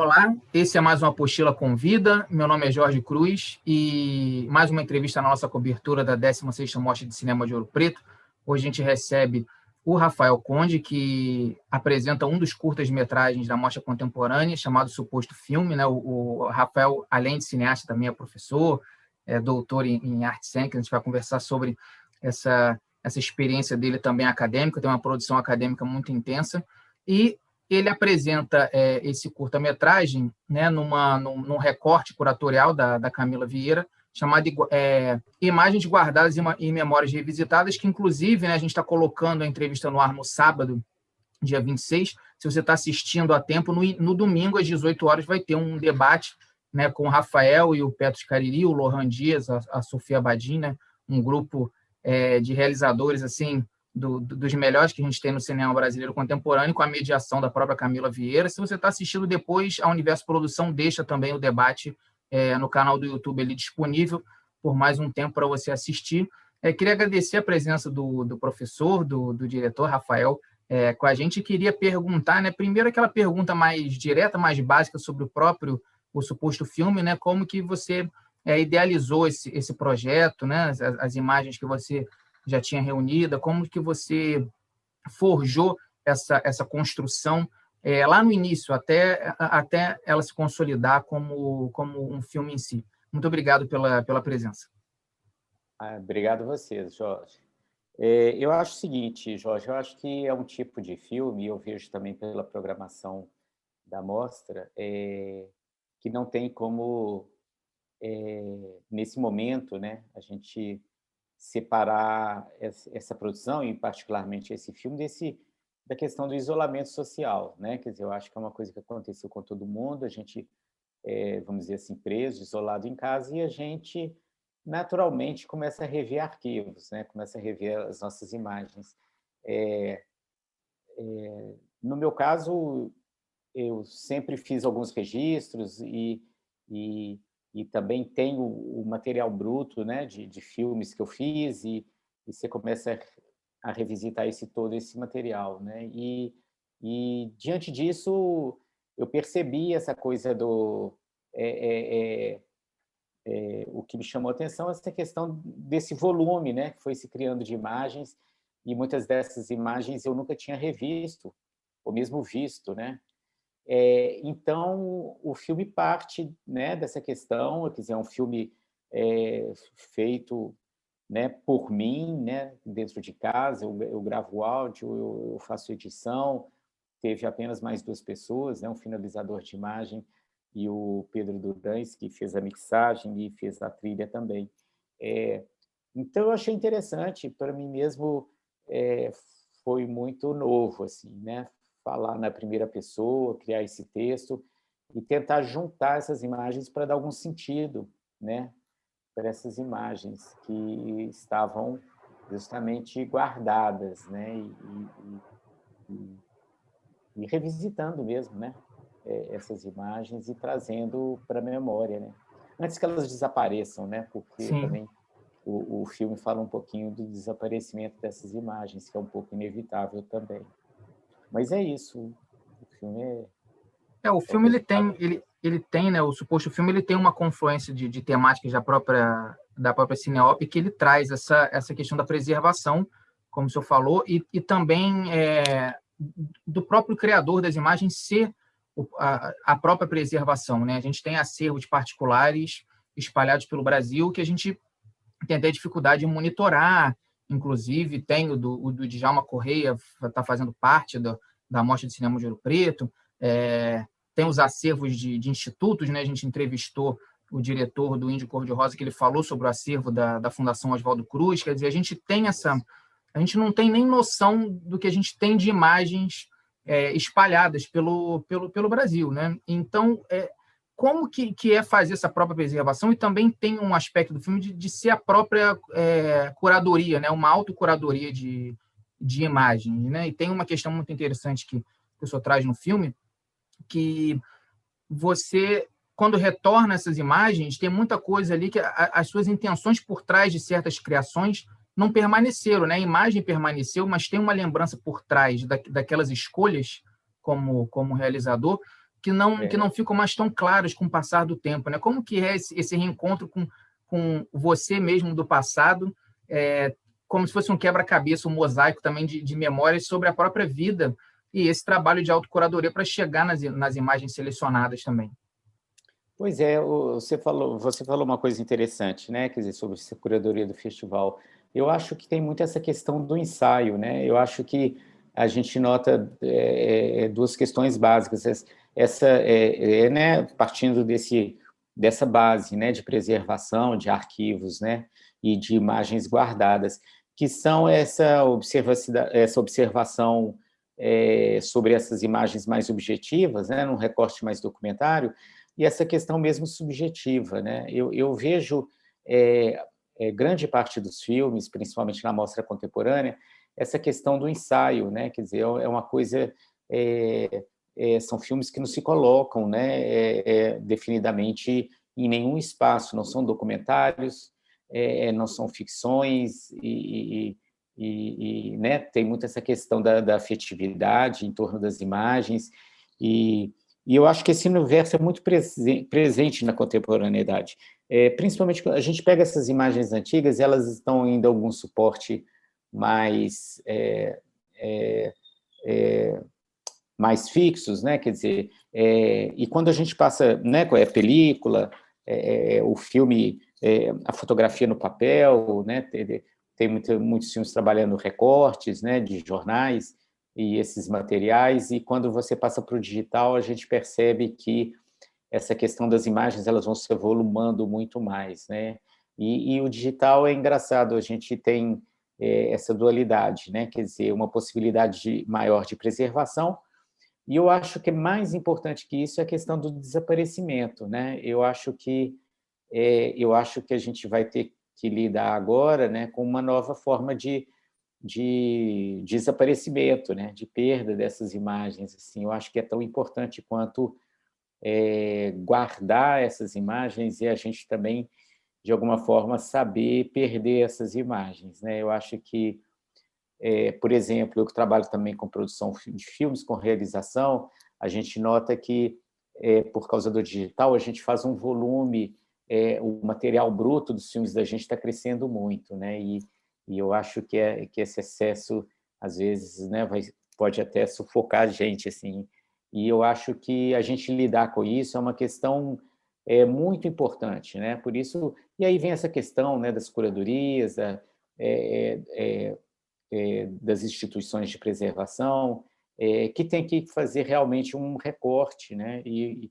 Olá, esse é mais uma Apostila Convida. Meu nome é Jorge Cruz e mais uma entrevista na nossa cobertura da 16ª Mostra de Cinema de Ouro Preto. Hoje a gente recebe o Rafael Conde, que apresenta um dos curtas-metragens da Mostra Contemporânea, chamado Suposto Filme, né? O Rafael, além de cineasta, também é professor, é doutor em artes cênicas. A gente vai conversar sobre essa experiência dele também acadêmica, tem uma produção acadêmica muito intensa, e ele apresenta esse curta-metragem, né, num recorte curatorial da Camila Vieira, chamado Imagens Guardadas e Memórias Revisitadas, que, inclusive, né, a gente está colocando a entrevista no ar no sábado, dia 26. Se você está assistindo a tempo, no domingo, às 18 horas, vai ter um debate, né, com o Rafael e o Petros Cariri, o Lohan Dias, a Sofia Badim, né, um grupo de realizadores assim, dos melhores que a gente tem no cinema brasileiro contemporâneo, com a mediação da própria Camila Vieira. Se você está assistindo depois, a Universo Produção deixa também o debate no canal do YouTube ali disponível por mais um tempo para você assistir. Queria agradecer a presença do professor, do diretor Rafael, com a gente. Queria perguntar, né, primeiro aquela pergunta mais direta, mais básica sobre o suposto filme, né, como que você idealizou esse projeto, né, as imagens que você já tinha reunida, como que você forjou essa construção lá no início, até ela se consolidar como um filme em si. Muito obrigado pela presença. Obrigado a vocês, Jorge. Eu acho o seguinte, Jorge, eu acho que é um tipo de filme, e eu vejo também pela programação da mostra, que não tem como, nesse momento, né, a gente separar essa produção, e particularmente esse filme, da questão do isolamento social, né? Quer dizer, eu acho que é uma coisa que aconteceu com todo mundo, a gente, vamos dizer assim, preso, isolado em casa, e a gente, naturalmente, começa a rever arquivos, né? Começa a rever as nossas imagens. No meu caso, eu sempre fiz alguns registros e também tenho o material bruto, né, de filmes que eu fiz, e você começa a revisitar todo esse material, né? E diante disso, eu percebi essa coisa o que me chamou a atenção é essa questão desse volume, né, que foi se criando de imagens, e muitas dessas imagens eu nunca tinha revisto, ou mesmo visto, né? Então, o filme parte, né, dessa questão, quer dizer, é um filme feito, né, por mim, né, dentro de casa, eu gravo áudio, eu faço edição, teve apenas mais 2 pessoas, né, um finalizador de imagem e o Pedro Durães, que fez a mixagem e fez a trilha também. Então, eu achei interessante, para mim mesmo foi muito novo, assim, né? Falar na primeira pessoa, criar esse texto e tentar juntar essas imagens para dar algum sentido, né, para essas imagens que estavam justamente guardadas, né, e revisitando mesmo, né, essas imagens e trazendo para a memória, né, antes que elas desapareçam, né, porque Sim. também o filme fala um pouquinho do desaparecimento dessas imagens, que é um pouco inevitável também. Mas é isso. O filme o filme ele tem, né, o suposto filme, ele tem uma confluência de temáticas da própria Cineop, que ele traz essa questão da preservação, como o senhor falou, e também do próprio criador das imagens ser a própria preservação, né? A gente tem acervos particulares espalhados pelo Brasil que a gente tem até dificuldade de monitorar. Inclusive, tem o do Djalma Correia, está fazendo parte da Mostra de Cinema de Ouro Preto. Tem os acervos de institutos, né? A gente entrevistou o diretor do Índio Cor-de-Rosa, que ele falou sobre o acervo da Fundação Oswaldo Cruz. Quer dizer, a gente não tem nem noção do que a gente tem de imagens espalhadas pelo Brasil, né? Então, como que é fazer essa própria preservação? E também tem um aspecto do filme de ser a própria curadoria, né? Uma autocuradoria de imagens, né? E tem uma questão muito interessante que o senhor traz no filme, que você, quando retorna essas imagens, tem muita coisa ali que as suas intenções por trás de certas criações não permaneceram, né? A imagem permaneceu, mas tem uma lembrança por trás daquelas escolhas como realizador que não ficam mais tão claros com o passar do tempo, né? Como que é esse reencontro com você mesmo do passado, como se fosse um quebra-cabeça, um mosaico também de memórias sobre a própria vida e esse trabalho de autocuradoria para chegar nas imagens selecionadas também. Pois é, você falou uma coisa interessante, né? Quer dizer, sobre essa curadoria do festival. Eu acho que tem muito essa questão do ensaio, né? Eu acho que a gente nota duas questões básicas. Né, partindo dessa base, né, de preservação de arquivos, né, e de imagens guardadas, que são essa observação sobre essas imagens mais objetivas, né, num recorte mais documentário, e essa questão mesmo subjetiva, né? Eu vejo grande parte dos filmes, principalmente na mostra contemporânea, essa questão do ensaio, né? Quer dizer, é uma coisa são filmes que não se colocam, né, definidamente em nenhum espaço, não são documentários, não são ficções né, tem muito essa questão da afetividade em torno das imagens e eu acho que esse universo é muito presente na contemporaneidade. Principalmente quando a gente pega essas imagens antigas, elas estão em algum suporte mais mais fixos, né? Quer dizer, e quando a gente passa, né, com a película, o filme, a fotografia no papel, né? Tem muitos filmes trabalhando recortes, né, de jornais e esses materiais, e quando você passa para o digital, a gente percebe que essa questão das imagens elas vão se evolumando muito mais, né? E o digital é engraçado, a gente tem essa dualidade, né? Quer dizer, uma possibilidade maior de preservação, e eu acho que mais importante que isso é a questão do desaparecimento, né? Eu acho que a gente vai ter que lidar agora, né, com uma nova forma de desaparecimento, né, de perda dessas imagens. Assim, eu acho que é tão importante quanto guardar essas imagens e a gente também, de alguma forma, saber perder essas imagens, né? Eu acho que, por exemplo, eu que trabalho também com produção de filmes, com realização, a gente nota que, por causa do digital, a gente faz um volume, o material bruto dos filmes da gente está crescendo muito, né? E eu acho que esse excesso, às vezes, né, pode até sufocar a gente, assim. E eu acho que a gente lidar com isso é uma questão muito importante, né? Por isso, e aí vem essa questão, né, das curadorias, das instituições de preservação, que tem que fazer realmente um recorte, né? E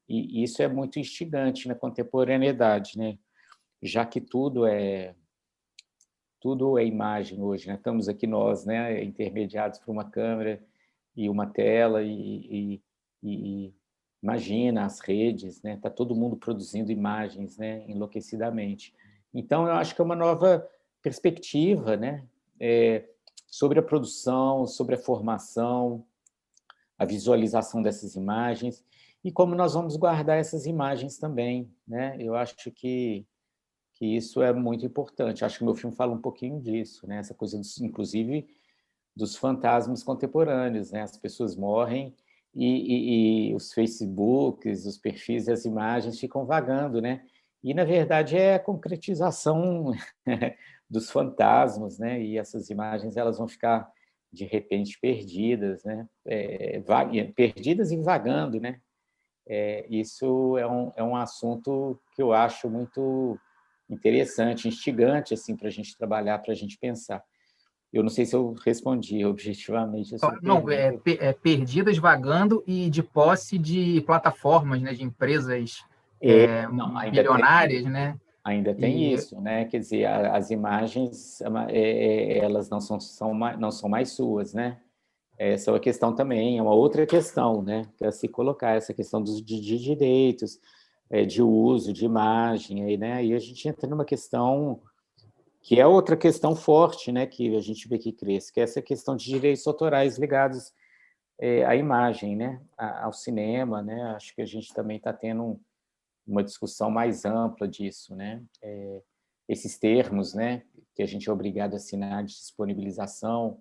isso é muito instigante na contemporaneidade, né? Já que tudo é imagem hoje, né? Estamos aqui nós, né, intermediados por uma câmera e uma tela e imagina as redes, né? Tá todo mundo produzindo imagens, né, enlouquecidamente. Então eu acho que é uma nova perspectiva, né, sobre a produção, sobre a formação, a visualização dessas imagens e como nós vamos guardar essas imagens também, né? Eu acho que isso é muito importante. Acho que o meu filme fala um pouquinho disso, né? Essa coisa, inclusive, dos fantasmas contemporâneos, né? As pessoas morrem e os Facebooks, os perfis e as imagens ficam vagando, né? E, na verdade, é a concretização dos fantasmas, né? E essas imagens elas vão ficar, de repente, perdidas, né? Perdidas e vagando, né? Isso é um assunto que eu acho muito interessante, instigante assim, para a gente trabalhar, para a gente pensar. Eu não sei se eu respondi objetivamente a sua Não, pergunta. perdidas vagando e de posse de plataformas, né, de empresas Não, bilionárias, né? ainda tem E isso, né? Quer dizer, as imagens elas não são mais suas, né? Essa é uma questão também, é uma outra questão, né? Que é se colocar essa questão de direitos, de uso, de imagem, aí, né? Aí a gente entra numa questão que é outra questão forte, né? Que a gente vê que cresce, que é essa questão de direitos autorais ligados à imagem, né? Ao cinema, né? Acho que a gente também está tendo uma discussão mais ampla disso, né? Esses termos, né? Que a gente é obrigado a assinar de disponibilização,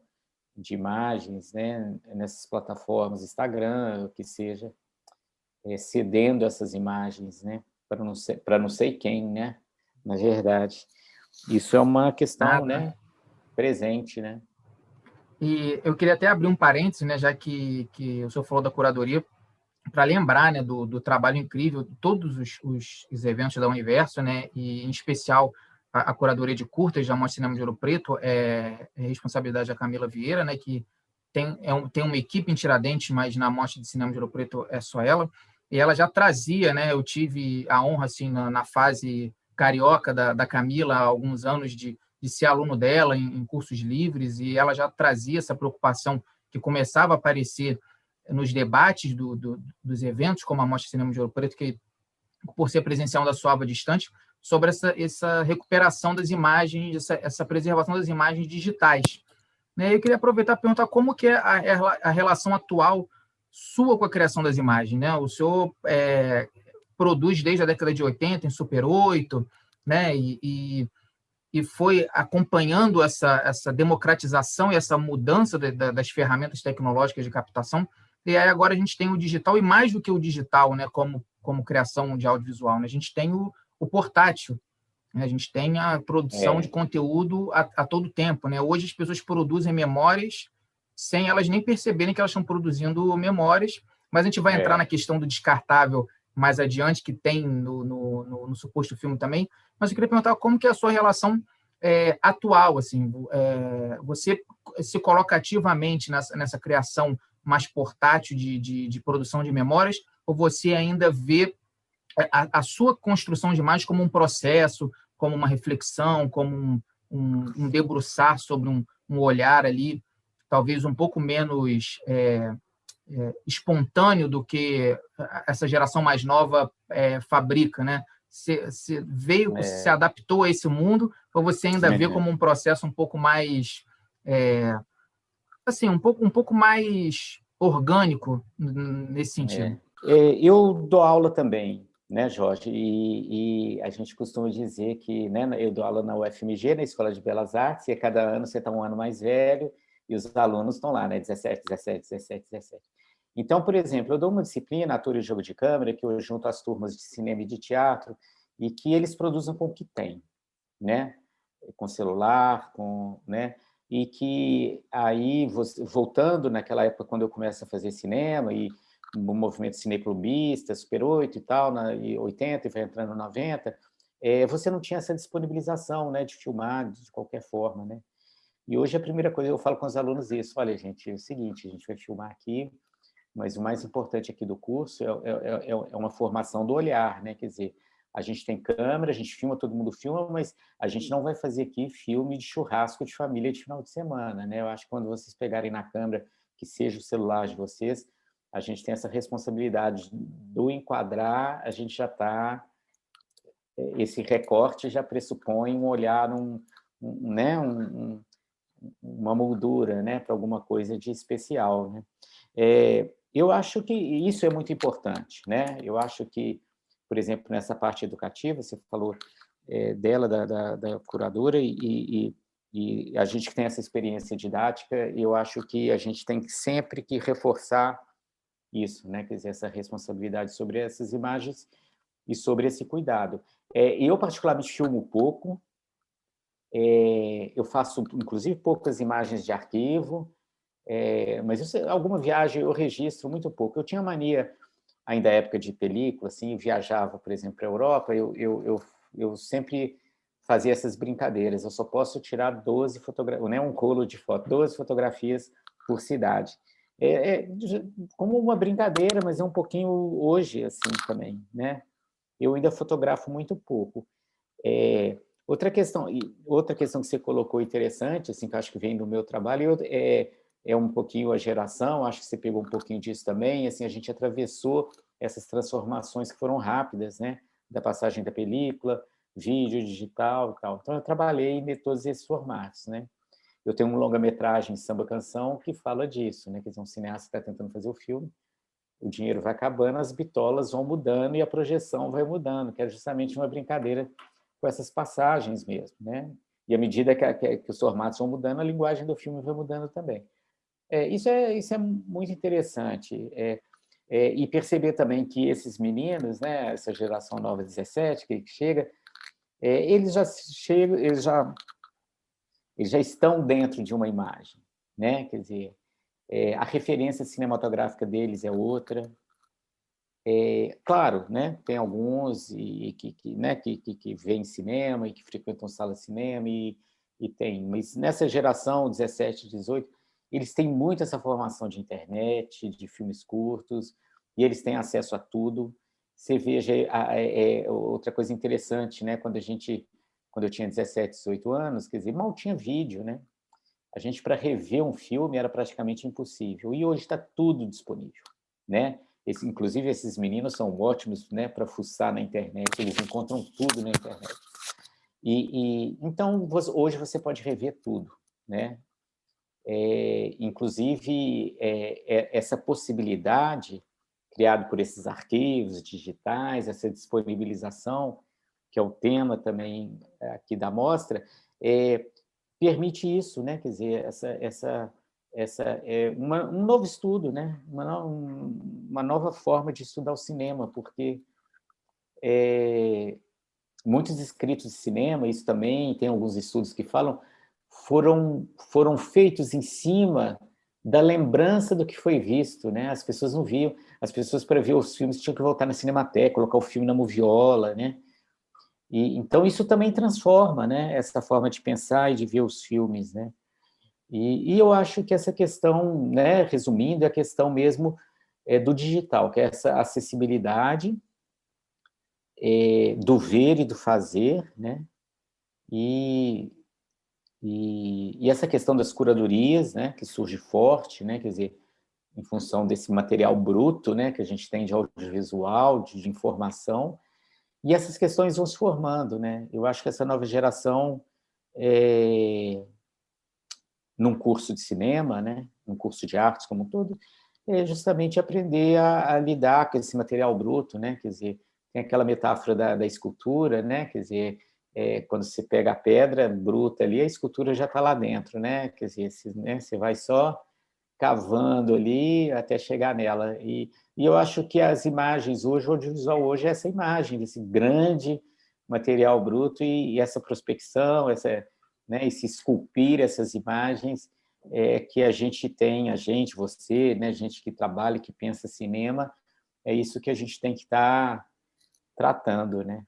de imagens, né, nessas plataformas, Instagram, o que seja, cedendo essas imagens, né, para não sei quem, né, na verdade. Isso é uma questão, Nada. né, presente, né? E eu queria até abrir um parênteses, né, já que o senhor falou da curadoria, para lembrar, né, do trabalho incrível de todos os eventos da Universo, né, e em especial a curadoria de curtas da Mostra Cinema de Ouro Preto é responsabilidade da Camila Vieira, né, que tem uma equipe em Tiradentes, mas na Mostra de Cinema de Ouro Preto é só ela, e ela já trazia, né, eu tive a honra, assim, na fase carioca da Camila, há alguns anos, de ser aluno dela em cursos livres, e ela já trazia essa preocupação que começava a aparecer nos debates dos eventos, como a Mostra de Cinema de Ouro Preto, que, por ser presencial, da soava distante, sobre essa recuperação das imagens, essa preservação das imagens digitais. Né? Eu queria aproveitar e perguntar como que é a relação atual sua com a criação das imagens. Né? O senhor produz desde a década de 80 em Super 8, né? E foi acompanhando essa democratização e essa mudança das ferramentas tecnológicas de captação. E aí agora a gente tem o digital, e mais do que o digital, né, como criação de audiovisual, né, a gente tem o portátil, né, a gente tem a produção de conteúdo a todo tempo. Né? Hoje as pessoas produzem memórias sem elas nem perceberem que elas estão produzindo memórias, mas a gente vai entrar na questão do descartável mais adiante, que tem no suposto filme também. Mas eu queria perguntar como que é a sua relação atual. Assim, você se coloca ativamente nessa criação mais portátil de produção de memórias, ou você ainda vê a sua construção de imagem como um processo, como uma reflexão, como um debruçar sobre um olhar ali, talvez um pouco menos espontâneo do que essa geração mais nova fabrica, né? Você veio, se adaptou a esse mundo, ou você ainda vê como um processo um pouco mais, assim, um pouco mais orgânico nesse sentido? Eu dou aula também, né, Jorge? E a gente costuma dizer que, né, eu dou aula na UFMG, na Escola de Belas Artes, e a cada ano você está um ano mais velho e os alunos estão lá, né, 17, 17, 17, 17. Então, por exemplo, eu dou uma disciplina, ator e jogo de câmera, que eu junto as turmas de cinema e de teatro, e que eles produzem com o que tem, né? Com celular, né? E que aí, voltando naquela época, quando eu começo a fazer cinema, e o movimento cineclubista, Super 8 e tal, e 80, e vai entrando 90, você não tinha essa disponibilização, né, de filmar de qualquer forma, né? E hoje a primeira coisa, eu falo com os alunos isso: olha, gente, é o seguinte, a gente vai filmar aqui, mas o mais importante aqui do curso é uma formação do olhar, né? Quer dizer, a gente tem câmera, a gente filma, todo mundo filma, mas a gente não vai fazer aqui filme de churrasco de família de final de semana, né? Eu acho que quando vocês pegarem na câmera, que seja o celular de vocês, a gente tem essa responsabilidade do enquadrar, a gente já está... Esse recorte já pressupõe um olhar, né? Uma moldura, né? Para alguma coisa de especial, né? Eu acho que isso é muito importante, né? Eu acho que, por exemplo, nessa parte educativa, você falou dela, da curadora, e a gente que tem essa experiência didática, eu acho que a gente tem sempre que reforçar isso, né? Quer dizer, essa responsabilidade sobre essas imagens e sobre esse cuidado. Eu, particularmente, filmo pouco, eu faço, inclusive, poucas imagens de arquivo, mas alguma viagem eu registro muito pouco. Eu tinha mania, ainda época de película, assim, viajava, por exemplo, para a Europa, eu sempre fazia essas brincadeiras. Eu só posso tirar 12 fotografias, né, um rolo de foto, 12 fotografias por cidade. Como uma brincadeira, mas é um pouquinho hoje assim também, né? Eu ainda fotografo muito pouco. Outra questão que você colocou interessante, assim, que eu acho que vem do meu trabalho, é um pouquinho a geração, acho que você pegou um pouquinho disso também, assim, a gente atravessou essas transformações que foram rápidas, né? Da passagem da película, vídeo, digital e tal. Então, eu trabalhei em todos esses formatos, né? Eu tenho um longa-metragem, Samba Canção, que fala disso, né? Quer dizer, um cineasta está tentando fazer o filme, o dinheiro vai acabando, as bitolas vão mudando e a projeção vai mudando, que é justamente uma brincadeira com essas passagens mesmo, né? E à medida que os formatos vão mudando, a linguagem do filme vai mudando também. Isso é muito interessante. E perceber também que esses meninos, né, essa geração nova 17 que chega, eles já chegam, eles já estão dentro de uma imagem, né? Quer dizer, a referência cinematográfica deles é outra. Claro, né, tem alguns né, que veem cinema e que frequentam sala de cinema mas nessa geração 17, 18, eles têm muito essa formação de internet, de filmes curtos, e eles têm acesso a tudo. Você veja outra coisa interessante, né, quando eu tinha 17, 18 anos, quer dizer, mal tinha vídeo, né? A gente, para rever um filme, era praticamente impossível. E hoje está tudo disponível, né? Inclusive, esses meninos são ótimos, né, para fuçar na internet, eles encontram tudo na internet. Então, hoje você pode rever tudo, né? Inclusive, essa possibilidade, criada por esses arquivos digitais, essa disponibilização, que é o tema também aqui da mostra, permite isso, né? Quer dizer, um novo estudo, né? Uma nova forma de estudar o cinema, porque muitos escritos de cinema, isso também tem alguns estudos que falam, foram feitos em cima da lembrança do que foi visto, né? As pessoas não viam, as pessoas, para ver os filmes, tinham que voltar na Cinemateca, colocar o filme na moviola, né? Então isso também transforma, né, essa forma de pensar e de ver os filmes, né? E eu acho que essa questão, né, resumindo, é a questão mesmo do digital, que é essa acessibilidade do ver e do fazer, né? E essa questão das curadorias, né, que surge forte, né, quer dizer, em função desse material bruto, né, que a gente tem de audiovisual, de informação, e essas questões vão se formando, né? Eu acho que essa nova geração, num curso de cinema, né, num curso de artes como um todo, é justamente aprender a lidar com esse material bruto, né? Quer dizer, tem aquela metáfora da escultura, né? Quer dizer, quando você pega a pedra bruta ali, a escultura já está lá dentro, né? Quer dizer, você vai só cavando ali até chegar nela. E eu acho que as imagens hoje, o audiovisual hoje é essa imagem, desse grande material bruto e essa prospecção, né, esse esculpir essas imagens que a gente tem, você, né, gente que trabalha, que pensa cinema, é isso que a gente tem que estar tratando, né?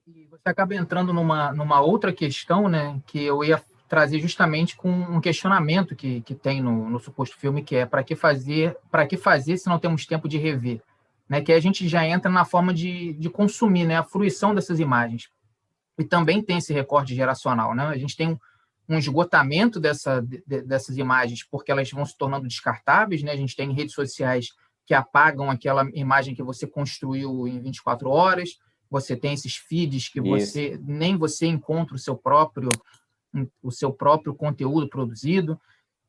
E você acaba entrando numa outra questão, né, que eu ia trazer justamente com um questionamento que tem no suposto filme, que é para que fazer se não temos tempo de rever? Né, que a gente já entra na forma de consumir, né, a fruição dessas imagens. E também tem esse recorte geracional. Né? A gente tem um esgotamento dessas imagens porque elas vão se tornando descartáveis. Né? A gente tem redes sociais que apagam aquela imagem que você construiu em 24 horas. Você tem esses feeds que nem você encontra o seu próprio conteúdo produzido.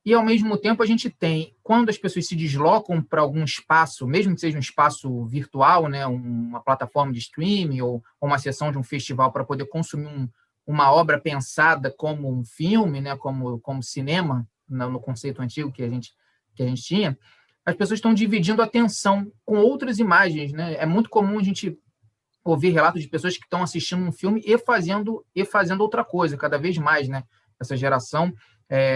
E, ao mesmo tempo, a gente tem, quando as pessoas se deslocam para algum espaço, mesmo que seja um espaço virtual, né, uma plataforma de streaming ou uma sessão de um festival para poder consumir uma obra pensada como um filme, né, como cinema, no conceito antigo que a gente tinha, as pessoas estão dividindo a atenção com outras imagens. Né? É muito comum a gente ouvir relatos de pessoas que estão assistindo um filme e fazendo outra coisa, cada vez mais, né? Essa geração,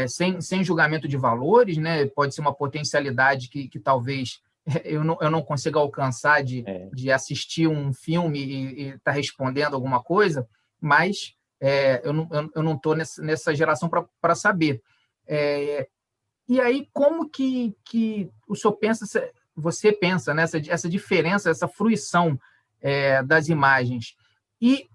sem julgamento de valores, né? Pode ser uma potencialidade que talvez eu não consiga alcançar de assistir um filme e estar respondendo alguma coisa, mas eu não estou nessa geração para saber. E aí, como que o senhor você pensa nessa essa diferença, essa fruição das imagens e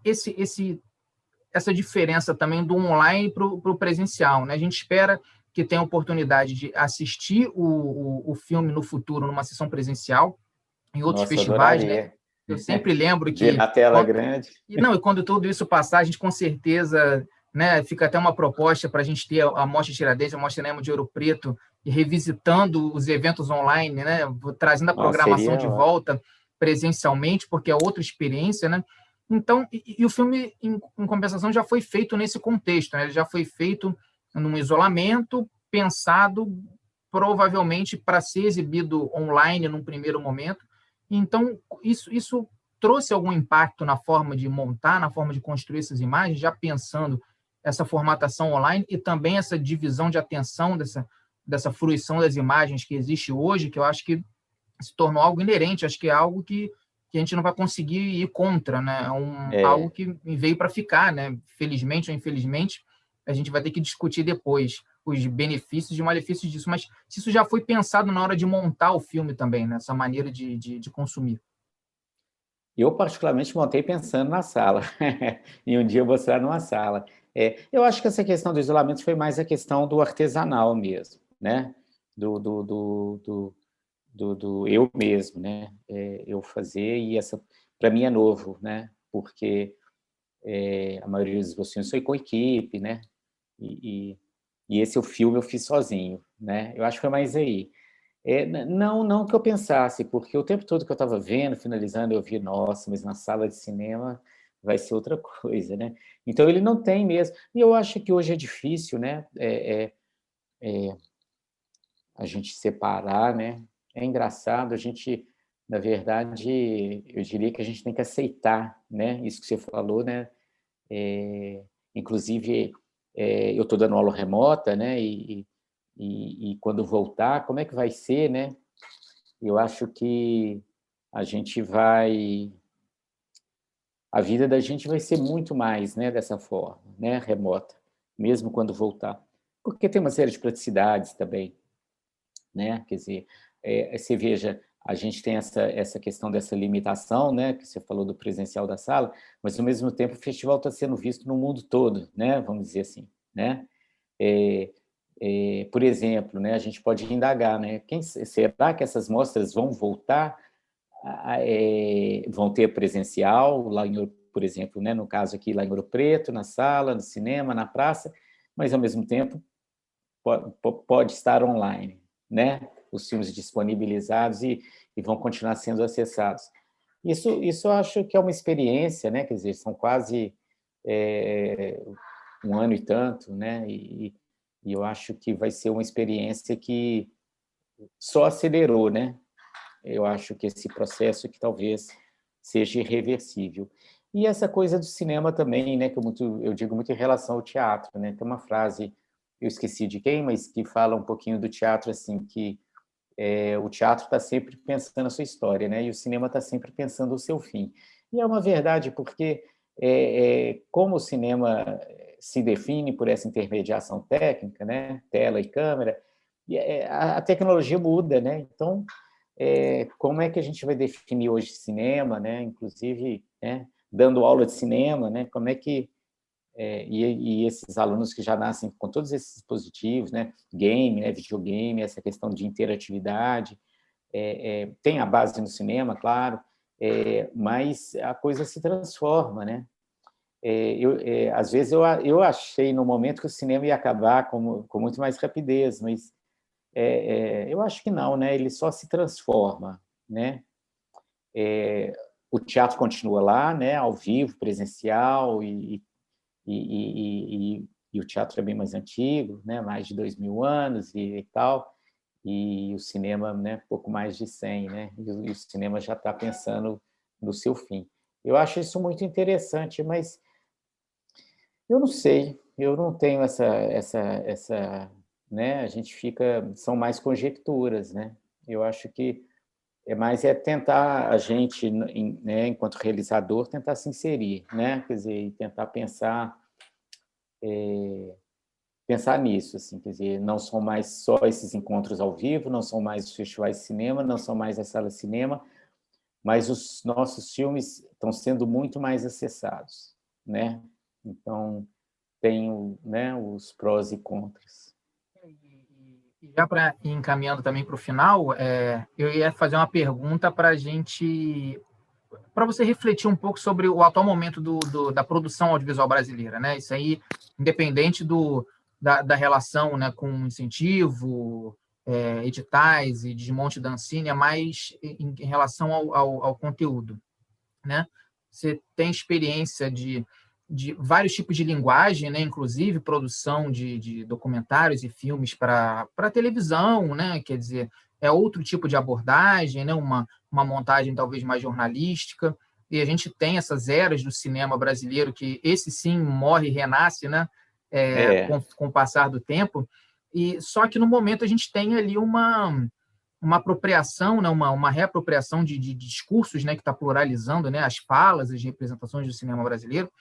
essa diferença também do online para o presencial? Né? A gente espera que tenha a oportunidade de assistir o filme no futuro numa sessão presencial, em outros festivais, né? Eu sempre lembro que... Ver na tela grande. E quando tudo isso passar, a gente com certeza... Né, fica até uma proposta para a gente ter a Mostra Tiradentes, a Mostra Cinema de Ouro Preto, e revisitando os eventos online, né, trazendo a programação de volta presencialmente, porque é outra experiência. Né? Então, e o filme, em compensação, já foi feito nesse contexto. Né? Ele já foi feito num isolamento, pensado provavelmente para ser exibido online num primeiro momento. Então, isso trouxe algum impacto na forma de montar, na forma de construir essas imagens, já pensando essa formatação online e também essa divisão de atenção dessa fruição das imagens que existe hoje, que eu acho que se tornou algo inerente, acho que é algo que a gente não vai conseguir ir contra, né? Algo que veio para ficar, né? Felizmente ou infelizmente, a gente vai ter que discutir depois os benefícios e malefícios disso, mas se isso já foi pensado na hora de montar o filme também, né? Essa maneira de consumir. Eu, particularmente, montei pensando na sala. E um dia eu vou estar numa sala. Eu acho que essa questão do isolamento foi mais a questão do artesanal mesmo, né? Do eu mesmo, né? Eu fazer, e essa, para mim, é novo, né? Porque a maioria dos meus filmes foi com equipe, né? E esse filme eu fiz sozinho, né? Eu acho que foi mais aí. Não que eu pensasse, porque o tempo todo que eu estava vendo, finalizando, eu vi, nossa, mas na sala de cinema vai ser outra coisa, né? Então, ele não tem mesmo. E eu acho que hoje é difícil, né? A gente separar, né? É engraçado, a gente, na verdade, eu diria que a gente tem que aceitar, né? Isso que você falou, né? Inclusive, eu estou dando aula remota, né? E quando voltar, como é que vai ser, né? Eu acho que a gente vai... A vida da gente vai ser muito mais, né, dessa forma, né, remota, mesmo quando voltar. Porque tem uma série de praticidades também, né? Quer dizer, você veja, a gente tem essa questão dessa limitação, né, que você falou do presencial da sala, mas, ao mesmo tempo, o festival está sendo visto no mundo todo, né, vamos dizer assim, né? Por exemplo, né, a gente pode indagar, né, será que essas mostras vão voltar, vão ter presencial, lá por exemplo, né, no caso aqui lá em Ouro Preto, na sala, no cinema, na praça, mas, ao mesmo tempo, pode estar online, né? Os filmes disponibilizados e vão continuar sendo acessados. Isso eu acho que é uma experiência, né? Quer dizer, são quase um ano e tanto, né? E eu acho que vai ser uma experiência que só acelerou, né? Eu acho que esse processo que talvez seja irreversível. E essa coisa do cinema também, né? Que eu digo muito em relação ao teatro, né? Tem uma frase, eu esqueci de quem, mas que fala um pouquinho do teatro, assim, que o teatro está sempre pensando a sua história, né? E o cinema está sempre pensando o seu fim. E é uma verdade, porque como o cinema se define por essa intermediação técnica, né? Tela e câmera, e a tecnologia muda, né? Então, como é que a gente vai definir hoje cinema, né? Inclusive, né? Dando aula de cinema, né? Como é que e esses alunos que já nascem com todos esses dispositivos, né? Game, né? Videogame, essa questão de interatividade, tem a base no cinema, claro, mas a coisa se transforma, né? Às vezes eu achei no momento que o cinema ia acabar com muito mais rapidez, mas eu acho que não, né? Ele só se transforma, né? O teatro continua lá, né? Ao vivo, presencial, e o teatro é bem mais antigo, né? Mais de 2000 anos e tal, e o cinema, né? Pouco mais de 100, né? E o cinema já está pensando no seu fim. Eu acho isso muito interessante, mas eu não sei, eu não tenho né? A gente fica, são mais conjecturas, né? Eu acho que mais tentar a gente, né, enquanto realizador, tentar se inserir, né? Quer dizer, tentar pensar nisso, assim, quer dizer, não são mais só esses encontros ao vivo, não são mais os festivais de cinema, não são mais as salas de cinema, mas os nossos filmes estão sendo muito mais acessados, né? Então, tem, né, os prós e contras. E já para ir encaminhando também para o final, eu ia fazer uma pergunta para você refletir um pouco sobre o atual momento da produção audiovisual brasileira, né? Isso aí, independente da relação, né, com incentivo, editais e desmonte da Ancine, é mais em relação ao conteúdo, né? Você tem experiência de vários tipos de linguagem, né? Inclusive produção de documentários e filmes para televisão, né? Quer dizer, é outro tipo de abordagem, né? Uma montagem talvez mais jornalística, e a gente tem essas eras do cinema brasileiro que esse sim morre e renasce, né? Com o passar do tempo, e só que no momento a gente tem ali uma apropriação, né, uma reapropriação de discursos, né, que está pluralizando, né, as falas, as representações do cinema brasileiro,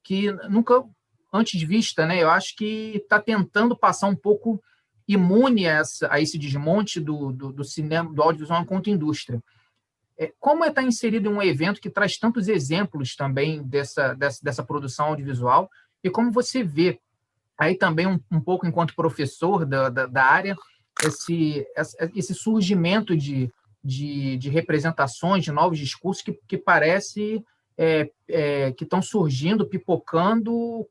que nunca antes vista, né, eu acho que está tentando passar um pouco imune a esse desmonte do cinema, do audiovisual enquanto indústria. Como está inserido em um evento que traz tantos exemplos também dessa produção audiovisual, e como você vê aí também um pouco enquanto professor da área, esse surgimento de representações, de novos discursos que parece que estão surgindo, pipocando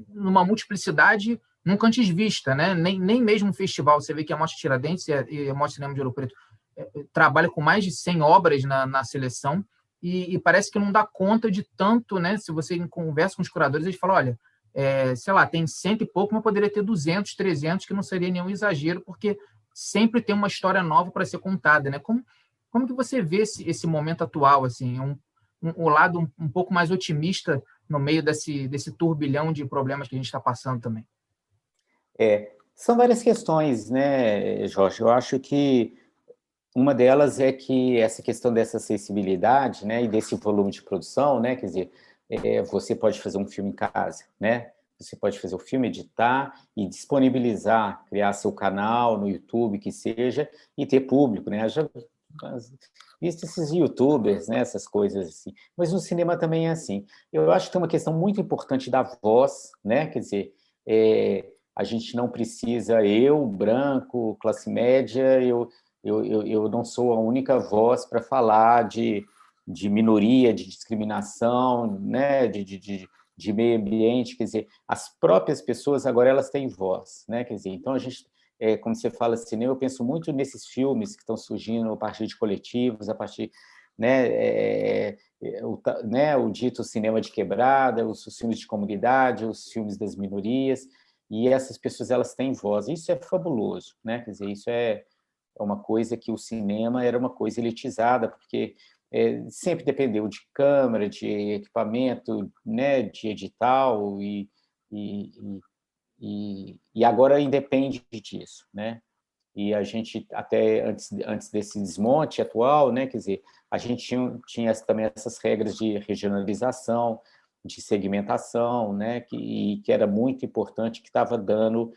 numa multiplicidade nunca antes vista, né? Nem mesmo um festival, você vê que a Mostra Tiradentes e a Mostra Cinema de Ouro Preto trabalha com mais de 100 obras na seleção, e parece que não dá conta de tanto, né? Se você conversa com os curadores, eles falam, olha, sei lá, tem 100 e pouco, mas poderia ter 200, 300, que não seria nenhum exagero, porque sempre tem uma história nova para ser contada, né? Como que você vê esse momento atual, assim, um lado um pouco mais otimista no meio desse turbilhão de problemas que a gente está passando também? São várias questões, né, Jorge? Eu acho que uma delas é que essa questão dessa acessibilidade, né, e desse volume de produção, né, quer dizer, você pode fazer um filme em casa, né? Você pode fazer o filme, editar e disponibilizar, criar seu canal no YouTube, que seja, e ter público, né? Já visto esses YouTubers, né, essas coisas assim. Mas no cinema também é assim. Eu acho que tem uma questão muito importante da voz, né? Quer dizer, a gente não precisa, eu, branco, classe média, eu não sou a única voz para falar de minoria, de discriminação, né, de meio ambiente, quer dizer, as próprias pessoas agora elas têm voz, né, quer dizer, então a gente, quando você fala cinema, eu penso muito nesses filmes que estão surgindo a partir de coletivos, a partir, né, o dito cinema de quebrada, os filmes de comunidade, os filmes das minorias, e essas pessoas elas têm voz, isso é fabuloso, né, quer dizer, isso é uma coisa que o cinema era uma coisa elitizada, porque sempre dependeu de câmera, de equipamento, né, de edital, e agora independe disso, né? E a gente, até antes desse desmonte atual, né, quer dizer, a gente tinha também essas regras de regionalização, de segmentação, né, que era muito importante, que estava dando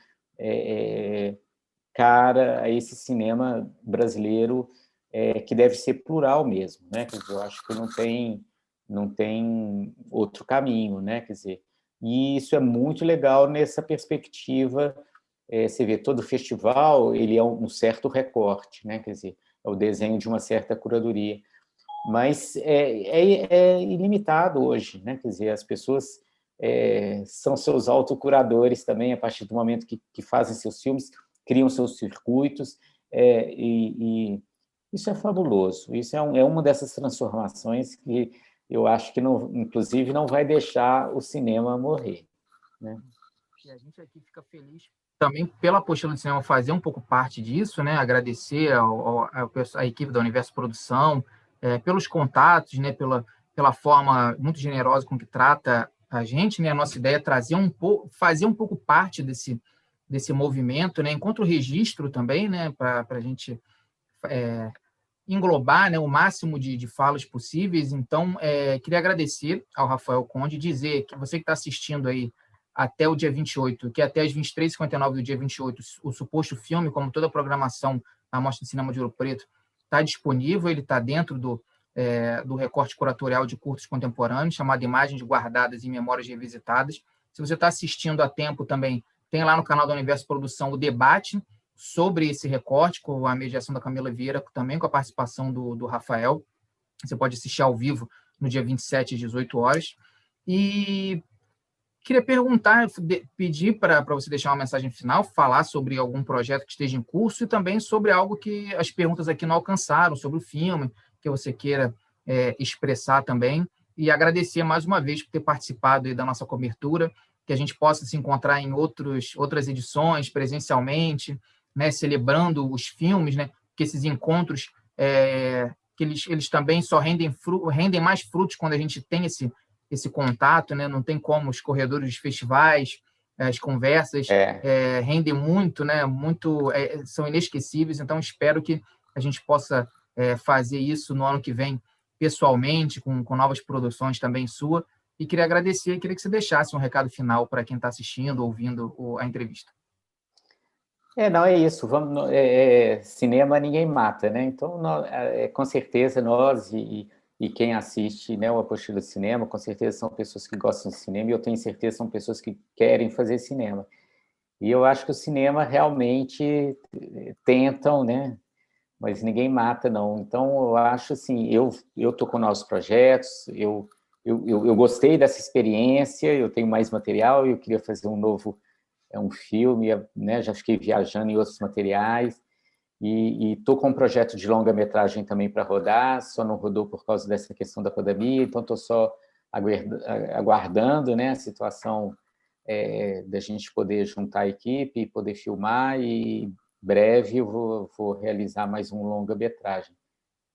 cara a esse cinema brasileiro que deve ser plural mesmo, né? Quer dizer, eu acho que não tem outro caminho, né? Quer dizer, e isso é muito legal nessa perspectiva. Você vê todo festival, ele é um certo recorte, né? Quer dizer, é o desenho de uma certa curadoria, mas é ilimitado hoje, né? Quer dizer, as pessoas são seus autocuradores também a partir do momento que fazem seus filmes, criam seus circuitos, e isso é fabuloso. Isso é uma dessas transformações que eu acho que, não, inclusive, não vai deixar o cinema morrer, né? E a gente aqui fica feliz também pela Apostila do Cinema fazer um pouco parte disso, né? Agradecer à equipe da Universo Produção, pelos contatos, né? Pela forma muito generosa com que trata a gente, né? A nossa ideia é fazer um pouco parte desse movimento, né? Enquanto registro também, né? Para a gente englobar, né, o máximo de falas possíveis. Então, queria agradecer ao Rafael Conde, dizer que você que está assistindo aí até o dia 28, que até as 23h59 do dia 28, o suposto filme, como toda a programação da Mostra de Cinema de Ouro Preto, está disponível, ele está dentro do recorte curatorial de curtos contemporâneos, chamado Imagens Guardadas e Memórias Revisitadas. Se você está assistindo a tempo também, tem lá no canal da Universo Produção o debate sobre esse recorte, com a mediação da Camila Vieira, também com a participação do Rafael. Você pode assistir ao vivo no dia 27, às 18 horas. E queria perguntar, pedir para você deixar uma mensagem final, falar sobre algum projeto que esteja em curso e também sobre algo que as perguntas aqui não alcançaram, sobre o filme, que você queira expressar também. e agradecer mais uma vez por ter participado aí da nossa cobertura, que a gente possa se encontrar em outras edições, presencialmente, né, celebrando os filmes, né, que esses encontros, que eles também só rendem mais frutos quando a gente tem esse contato, né, não tem como os corredores dos festivais, as conversas rendem muito, né, são inesquecíveis, então espero que a gente possa fazer isso no ano que vem, pessoalmente, com novas produções também sua, e queria agradecer, queria que você deixasse um recado final para quem está assistindo, ouvindo a entrevista. Não, é isso. Cinema ninguém mata, né? Então, com certeza, nós e quem assiste, né, o Apostila de Cinema, com certeza são pessoas que gostam de cinema, e eu tenho certeza que são pessoas que querem fazer cinema. E eu acho que o cinema realmente tentam, né? Mas ninguém mata, não. Então, eu acho assim, eu estou com novos projetos, eu gostei dessa experiência, eu tenho mais material, eu queria fazer um filme, né? Já fiquei viajando em outros materiais, e estou com um projeto de longa-metragem também para rodar, só não rodou por causa dessa questão da pandemia, então estou só aguardando, né, a situação da gente poder juntar a equipe e poder filmar, e breve eu vou realizar mais um longa-metragem.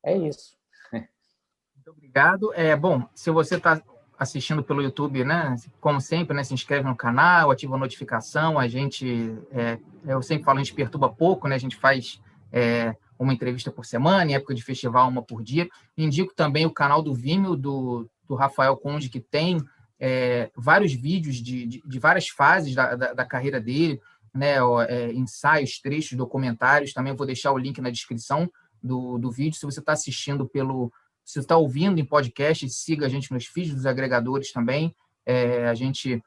É isso. Muito obrigado. Bom, se você está assistindo pelo YouTube, né, como sempre, né, se inscreve no canal, ativa a notificação. A gente, eu sempre falo, a gente perturba pouco, né, a gente faz uma entrevista por semana, em época de festival, uma por dia. Indico também o canal do Vimeo do Rafael Conde, que tem vários vídeos de várias fases da carreira dele, né, ensaios, trechos, documentários. Também vou deixar o link na descrição do vídeo. Se você está assistindo se você está ouvindo em podcast, siga a gente nos feeds dos agregadores também. A gente,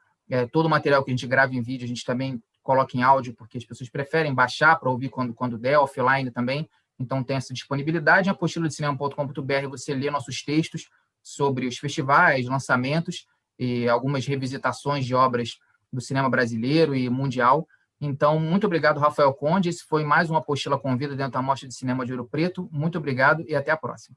todo o material que a gente grava em vídeo, a gente também coloca em áudio, porque as pessoas preferem baixar para ouvir quando der, offline também. Então, tem essa disponibilidade. Em apostiladecinema.com.br você lê nossos textos sobre os festivais, lançamentos e algumas revisitações de obras do cinema brasileiro e mundial. Então, muito obrigado, Rafael Conde. Esse foi mais uma Apostila Convida dentro da Mostra de Cinema de Ouro Preto. Muito obrigado e até a próxima.